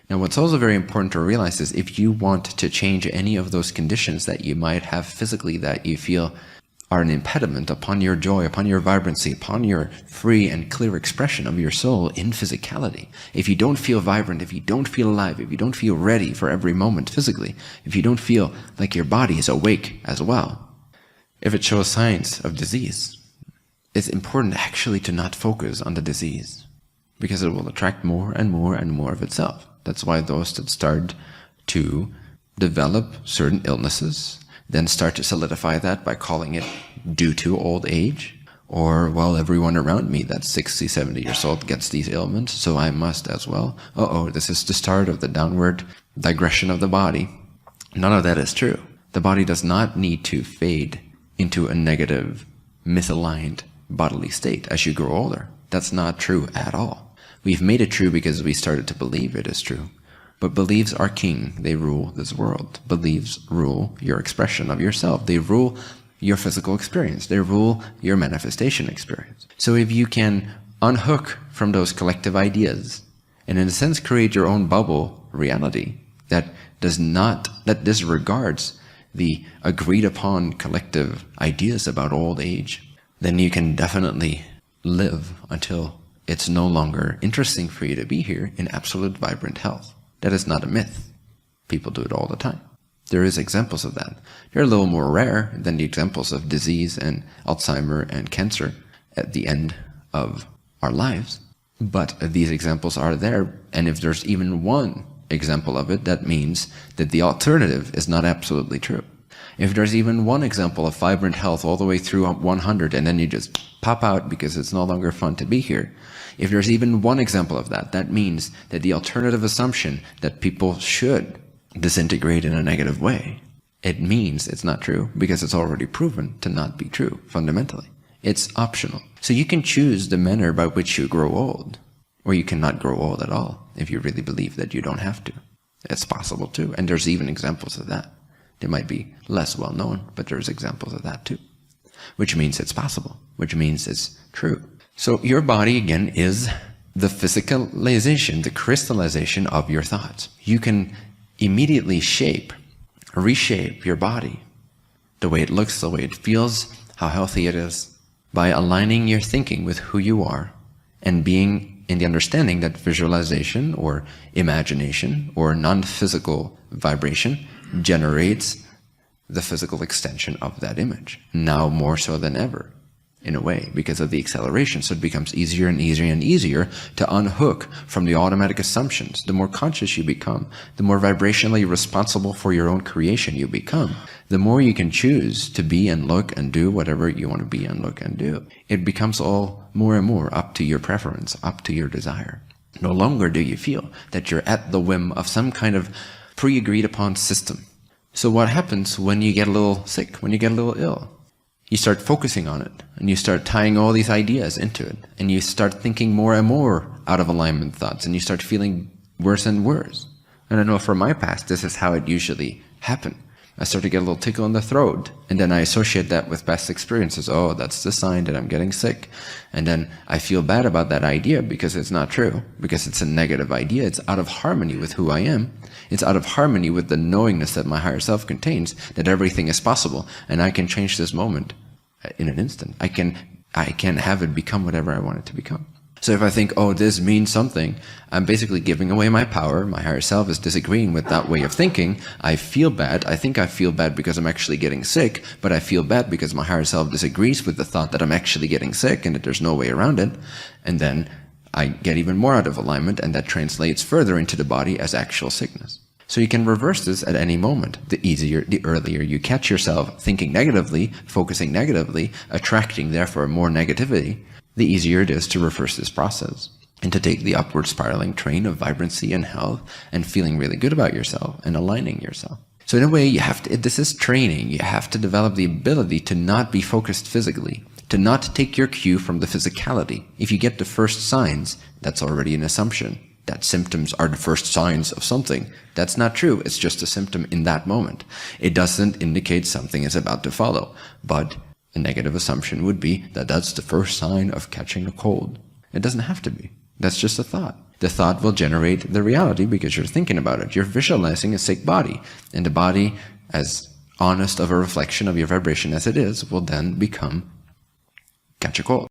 Now, what's also very important to realize is if you want to change any of those conditions that you might have physically that you feel are an impediment upon your joy, upon your vibrancy, upon your free and clear expression of your soul in physicality. If you don't feel vibrant, if you don't feel alive, if you don't feel ready for every moment physically, if you don't feel like your body is awake as well, if it shows signs of disease, it's important actually to not focus on the disease, because it will attract more and more and more of itself. That's why those that start to develop certain illnesses then start to solidify that by calling it due to old age, or, well, everyone around me that's 60, 70 years old gets these ailments, so I must as well. This is the start of the downward digression of the body. None of that is true. The body does not need to fade into a negative, misaligned bodily state as you grow older. That's not true at all. We've made it true because we started to believe it is true. But beliefs are king. They rule this world. Beliefs rule your expression of yourself. They rule your physical experience. They rule your manifestation experience. So if you can unhook from those collective ideas and in a sense create your own bubble reality that disregards the agreed upon collective ideas about old age, then you can definitely live until it's no longer interesting for you to be here in absolute vibrant health. That is not a myth. People do it all the time. There is examples of that. They're a little more rare than the examples of disease and Alzheimer and cancer at the end of our lives. But these examples are there, and if there's even one example of it, that means that the alternative is not absolutely true. If there's even one example of vibrant health all the way through 100 and then you just pop out because it's no longer fun to be here, if there's even one example of that, that means that the alternative assumption that people should disintegrate in a negative way, it means it's not true because it's already proven to not be true fundamentally. It's optional. So you can choose the manner by which you grow old, or you cannot grow old at all if you really believe that you don't have to. It's possible too, and there's even examples of that. They might be less well known, but there's examples of that too, which means it's possible, which means it's true. So your body, again, is the physicalization, the crystallization of your thoughts. You can immediately reshape your body, the way it looks, the way it feels, how healthy it is, by aligning your thinking with who you are and being in the understanding that visualization or imagination or non-physical vibration generates the physical extension of that image, now more so than ever, in a way, because of the acceleration. So it becomes easier and easier and easier to unhook from the automatic assumptions. The more conscious you become, the more vibrationally responsible for your own creation you become, the more you can choose to be and look and do whatever you want to be and look and do. It becomes all more and more up to your preference, up to your desire. No longer do you feel that you're at the whim of some kind of pre-agreed upon system. So what happens when you get a little sick, when you get a little ill? You start focusing on it, and you start tying all these ideas into it, and you start thinking more and more out of alignment thoughts, and you start feeling worse and worse. And I know from my past, this is how it usually happened. I start to get a little tickle in the throat, and then I associate that with past experiences. Oh, that's the sign that I'm getting sick. And then I feel bad about that idea because it's not true, because it's a negative idea. It's out of harmony with who I am. It's out of harmony with the knowingness that my higher self contains, that everything is possible, and I can change this moment in an instant. I can have it become whatever I want it to become. So if I think, oh, this means something, I'm basically giving away my power. My higher self is disagreeing with that way of thinking. I feel bad. I think I feel bad because I'm actually getting sick, but I feel bad because my higher self disagrees with the thought that I'm actually getting sick and that there's no way around it. And then I get even more out of alignment, and that translates further into the body as actual sickness. So you can reverse this at any moment. The earlier you catch yourself thinking negatively, focusing negatively, attracting therefore more negativity, the easier it is to reverse this process and to take the upward spiraling train of vibrancy and health and feeling really good about yourself and aligning yourself. So in a way, this is training. You have to develop the ability to not be focused physically, to not take your cue from the physicality. If you get the first signs, that's already an assumption. That symptoms are the first signs of something. That's not true. It's just a symptom in that moment. It doesn't indicate something is about to follow. But a negative assumption would be that that's the first sign of catching a cold. It doesn't have to be. That's just a thought. The thought will generate the reality because you're thinking about it. You're visualizing a sick body, and the body, as honest of a reflection of your vibration as it is, will then become catch a cold.